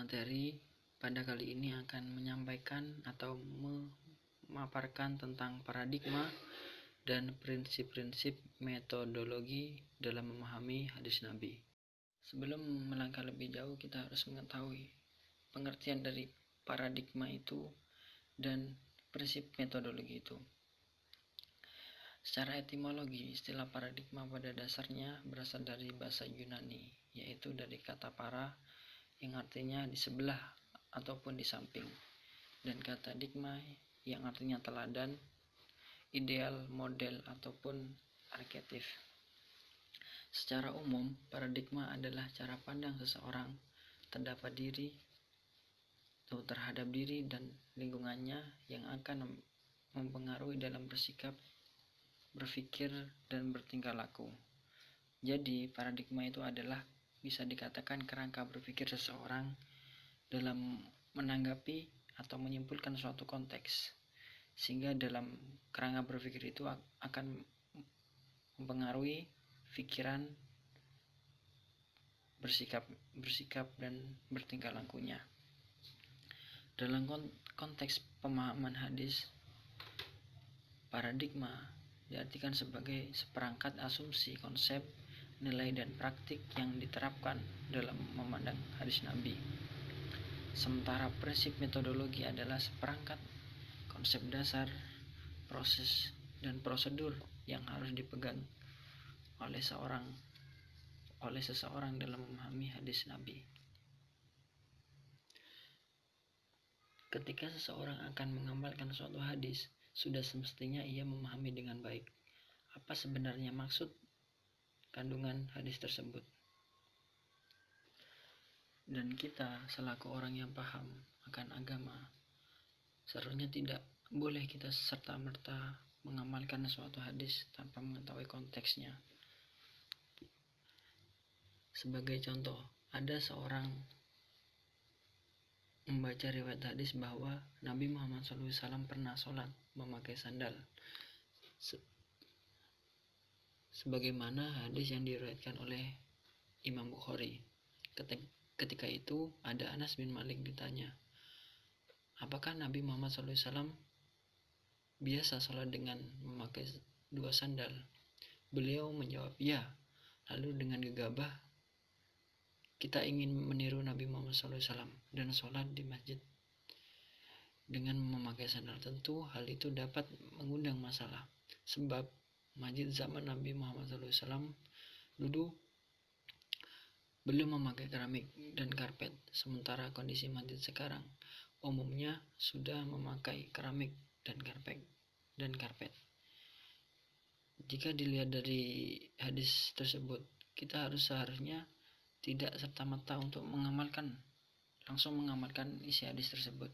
materi pada kali ini akan menyampaikan atau memaparkan tentang paradigma dan prinsip-prinsip metodologi dalam memahami hadis Nabi. Sebelum melangkah lebih jauh, kita harus mengetahui pengertian dari paradigma itu dan prinsip metodologi itu. Secara etimologi, istilah paradigma pada dasarnya berasal dari bahasa Yunani, yaitu dari kata para yang artinya di sebelah ataupun di samping, dan kata digma yang artinya teladan, ideal, model, ataupun arketip. Secara umum, paradigma adalah cara pandang seseorang terhadap diri dan lingkungannya yang akan mempengaruhi dalam bersikap, berpikir, dan bertingkah laku. Jadi, paradigma itu adalah bisa dikatakan kerangka berpikir seseorang dalam menanggapi atau menyimpulkan suatu konteks, sehingga dalam kerangka berpikir itu akan mempengaruhi pikiran, bersikap dan bertingkah lakunya. Dalam konteks pemahaman hadis, paradigma diartikan sebagai seperangkat asumsi, konsep, nilai, dan praktik yang diterapkan dalam memandang hadis Nabi. Sementara prinsip metodologi adalah seperangkat konsep dasar, proses, dan prosedur yang harus dipegang oleh seseorang dalam memahami hadis Nabi. Ketika seseorang akan mengamalkan suatu hadis, sudah semestinya ia memahami dengan baik apa sebenarnya maksud kandungan hadis tersebut. Dan kita selaku orang yang paham akan agama, seharusnya tidak boleh kita serta-merta mengamalkan suatu hadis tanpa mengetahui konteksnya. Sebagai contoh, ada seorang membaca riwayat hadis bahwa Nabi Muhammad SAW pernah sholat memakai sandal, sebagaimana hadis yang diriwayatkan oleh Imam Bukhari. Ketika itu ada Anas bin Malik ditanya, apakah Nabi Muhammad SAW biasa sholat dengan memakai dua sandal? Beliau menjawab, ya. Lalu dengan gegabah, kita ingin meniru Nabi Muhammad SAW dan sholat di masjid dengan memakai sandal. Tentu hal itu dapat mengundang masalah, sebab masjid zaman Nabi Muhammad SAW dulu belum memakai keramik dan karpet, sementara kondisi masjid sekarang umumnya sudah memakai keramik dan karpet. Jika dilihat dari hadis tersebut, kita seharusnya tidak serta-merta untuk langsung mengamalkan isi hadis tersebut.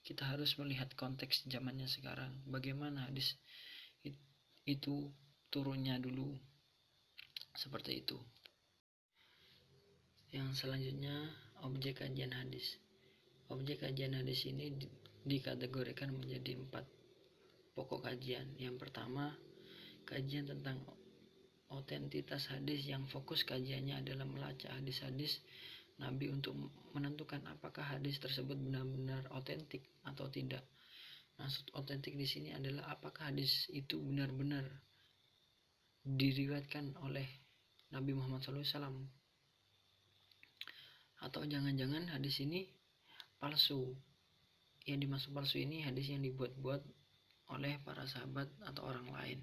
Kita harus melihat konteks zamannya sekarang, bagaimana hadis itu turunnya dulu, seperti itu. Yang selanjutnya, objek kajian hadis. Objek kajian hadis ini dikategorikan menjadi 4 pokok kajian. Yang pertama, kajian tentang otentitas hadis, yang fokus kajiannya adalah melacak hadis-hadis Nabi untuk menentukan apakah hadis tersebut benar-benar otentik atau tidak. Maksud otentik di sini adalah apakah hadis itu benar-benar diriwayatkan oleh Nabi Muhammad SAW, atau jangan-jangan hadis ini palsu. Yang dimaksud palsu ini hadis yang dibuat-buat oleh para sahabat atau orang lain.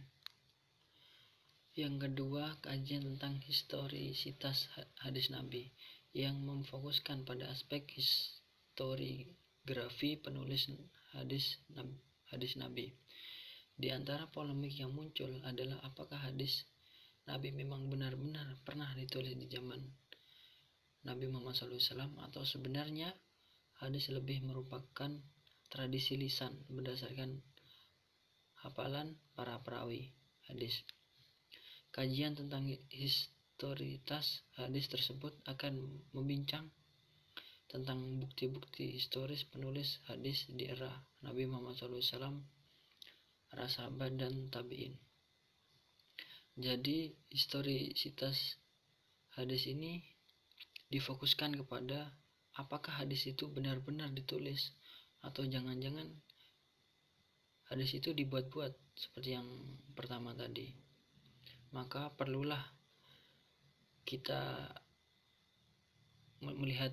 Yang kedua, kajian tentang historisitas hadis Nabi, yang memfokuskan pada aspek historiografi penulis hadis Nabi. Di antara polemik yang muncul adalah apakah hadis Nabi memang benar-benar pernah ditulis di zaman Nabi Muhammad SAW, atau sebenarnya hadis lebih merupakan tradisi lisan berdasarkan hafalan para perawi hadis. Kajian tentang historitas hadis tersebut akan membincang tentang bukti-bukti historis penulis hadis di era Nabi Muhammad SAW, para sahabat, dan tabi'in. Jadi, historisitas hadis ini difokuskan kepada apakah hadis itu benar-benar ditulis atau jangan-jangan hadis itu dibuat-buat seperti yang pertama tadi. Maka perlulah kita melihat.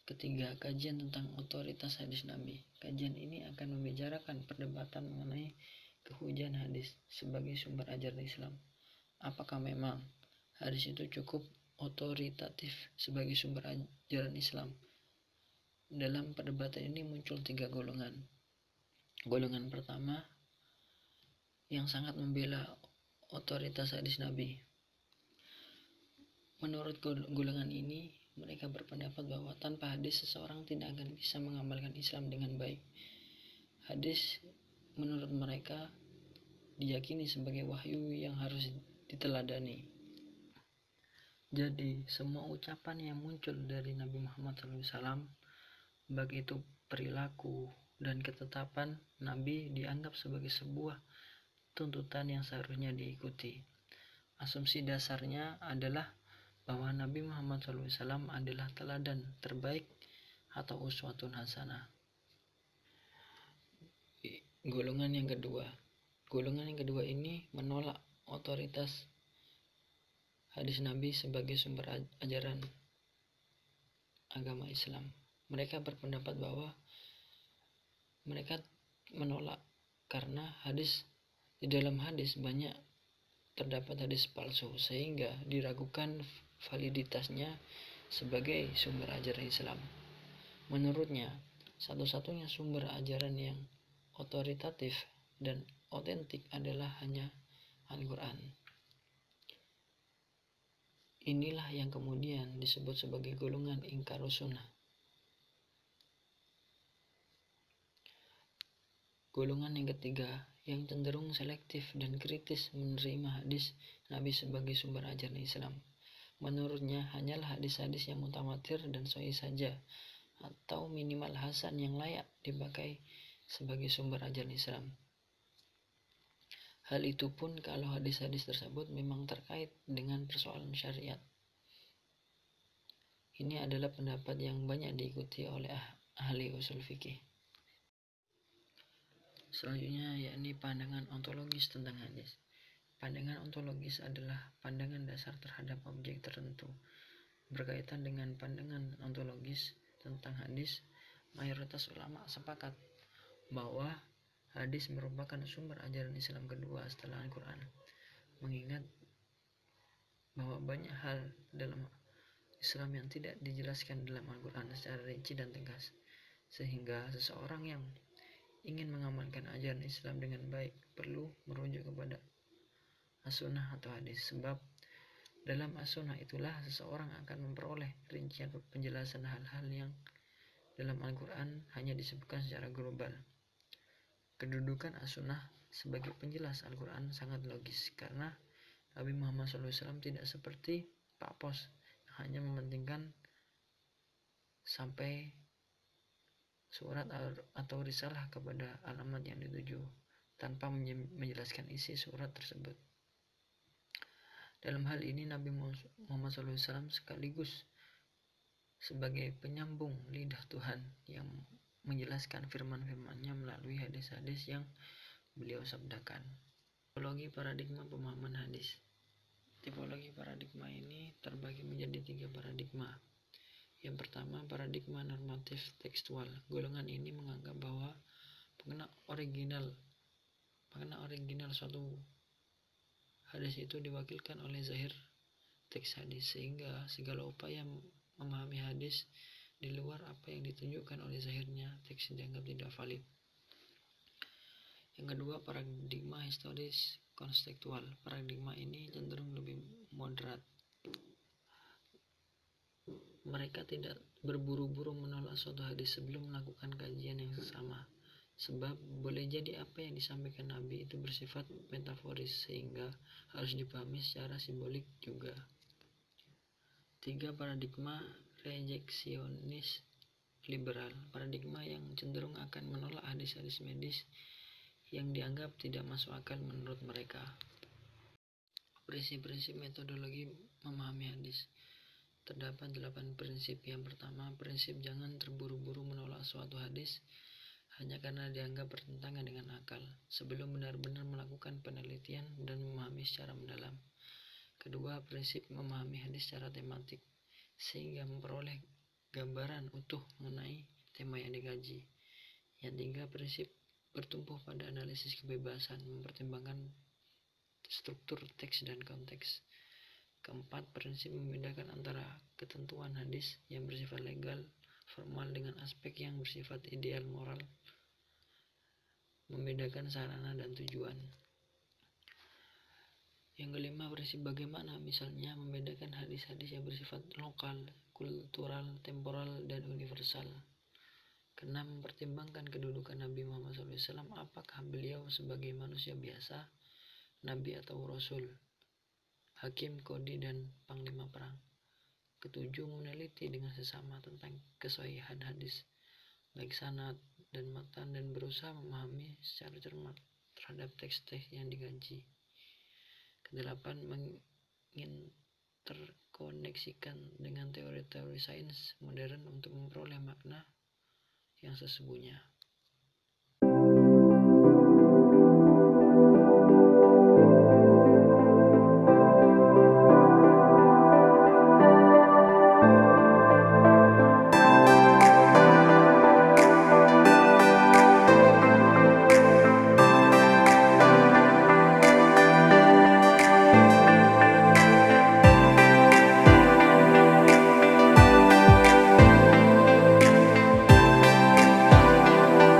Ketiga, kajian tentang otoritas hadis Nabi. Kajian ini akan membicarakan perdebatan mengenai kehujahan hadis sebagai sumber ajaran Islam. Apakah memang hadis itu cukup otoritatif sebagai sumber ajaran Islam? Dalam perdebatan ini muncul 3 golongan. Golongan pertama yang sangat membela otoritas hadis Nabi. Menurut golongan ini, mereka berpendapat bahwa tanpa hadis seseorang tidak akan bisa mengamalkan Islam dengan baik. Hadis menurut mereka diyakini sebagai wahyu yang harus diteladani. Jadi semua ucapan yang muncul dari Nabi Muhammad SAW, baik itu perilaku dan ketetapan Nabi, dianggap sebagai sebuah tuntutan yang seharusnya diikuti. Asumsi dasarnya adalah bahwa Nabi Muhammad SAW adalah teladan terbaik atau uswatun hasanah. Golongan yang kedua ini menolak otoritas hadis Nabi sebagai sumber ajaran agama Islam. Mereka berpendapat bahwa mereka menolak karena di dalam hadis banyak terdapat hadis palsu sehingga diragukan validitasnya sebagai sumber ajaran Islam. Menurutnya, satu-satunya sumber ajaran yang otoritatif dan otentik adalah hanya Al-Quran. Inilah yang kemudian disebut sebagai golongan ingkarus sunnah. Golongan yang ketiga yang cenderung selektif dan kritis menerima hadis Nabi sebagai sumber ajaran Islam. Menurutnya hanyalah hadis-hadis yang mutawatir dan sahih saja atau minimal hasan yang layak dipakai sebagai sumber ajaran Islam. Hal itu pun kalau hadis-hadis tersebut memang terkait dengan persoalan syariat. Ini adalah pendapat yang banyak diikuti oleh ahli usul fikih. Selanjutnya yakni pandangan ontologis tentang hadis. Pandangan ontologis adalah pandangan dasar terhadap objek tertentu. Berkaitan dengan pandangan ontologis tentang hadis, mayoritas ulama sepakat bahwa hadis merupakan sumber ajaran Islam kedua setelah Al-Quran. Mengingat bahwa banyak hal dalam Islam yang tidak dijelaskan dalam Al-Quran secara rinci dan tegas, sehingga seseorang yang ingin mengamalkan ajaran Islam dengan baik perlu merujuk kepada as-sunnah atau hadis, sebab dalam as-sunnah itulah seseorang akan memperoleh rincian penjelasan hal-hal yang dalam Al-Quran hanya disebutkan secara global. Kedudukan as-sunnah sebagai penjelas Al-Quran sangat logis, karena Nabi Muhammad SAW tidak seperti Pak Pos yang hanya mementingkan sampai surat atau risalah kepada alamat yang dituju tanpa menjelaskan isi surat tersebut. Dalam hal ini Nabi Muhammad SAW sekaligus sebagai penyambung lidah Tuhan yang menjelaskan firman-firmannya melalui hadis-hadis yang beliau sabdakan. Tipologi paradigma pemahaman hadis. Tipologi paradigma ini terbagi menjadi 3 paradigma. Yang pertama, paradigma normatif tekstual. Golongan ini menganggap bahwa makna original suatu hadis itu diwakilkan oleh zahir teks hadis, sehingga segala upaya memahami hadis di luar apa yang ditunjukkan oleh zahirnya teks dianggap tidak valid. Yang kedua, paradigma historis konstekstual. Paradigma ini cenderung lebih moderat. Mereka tidak berburu-buru menolak suatu hadis sebelum melakukan kajian yang sesama, sebab boleh jadi apa yang disampaikan Nabi itu bersifat metaforis sehingga harus dipahami secara simbolik juga. 3. Paradigma rejeksionis liberal. Paradigma yang cenderung akan menolak hadis-hadis medis yang dianggap tidak masuk akal menurut mereka. Prinsip-prinsip metodologi memahami hadis. Terdapat 8 prinsip. Yang pertama, prinsip jangan terburu-buru menolak suatu hadis hanya karena dianggap bertentangan dengan akal, sebelum benar-benar melakukan penelitian dan memahami secara mendalam. Kedua, prinsip memahami hadis secara tematik, sehingga memperoleh gambaran utuh mengenai tema yang dikaji. Yang tiga, prinsip bertumpu pada analisis kebebasan, mempertimbangkan struktur teks dan konteks. Keempat, prinsip membedakan antara ketentuan hadis yang bersifat legal, formal dengan aspek yang bersifat ideal moral, membedakan sarana dan tujuan. Yang kelima, prinsip bagaimana, misalnya membedakan hadis-hadis yang bersifat lokal, kultural, temporal, dan universal. Keenam, mempertimbangkan kedudukan Nabi Muhammad SAW, apakah beliau sebagai manusia biasa, nabi atau rasul, hakim, kodi, dan panglima perang. Ketujuh, meneliti dengan sesama tentang kesahihan hadis, baik sanad dan matan, dan berusaha memahami secara cermat terhadap teks-teks yang dikaji. Kedelapan, menginterkoneksikan dengan teori-teori sains modern untuk memperoleh makna yang sesungguhnya.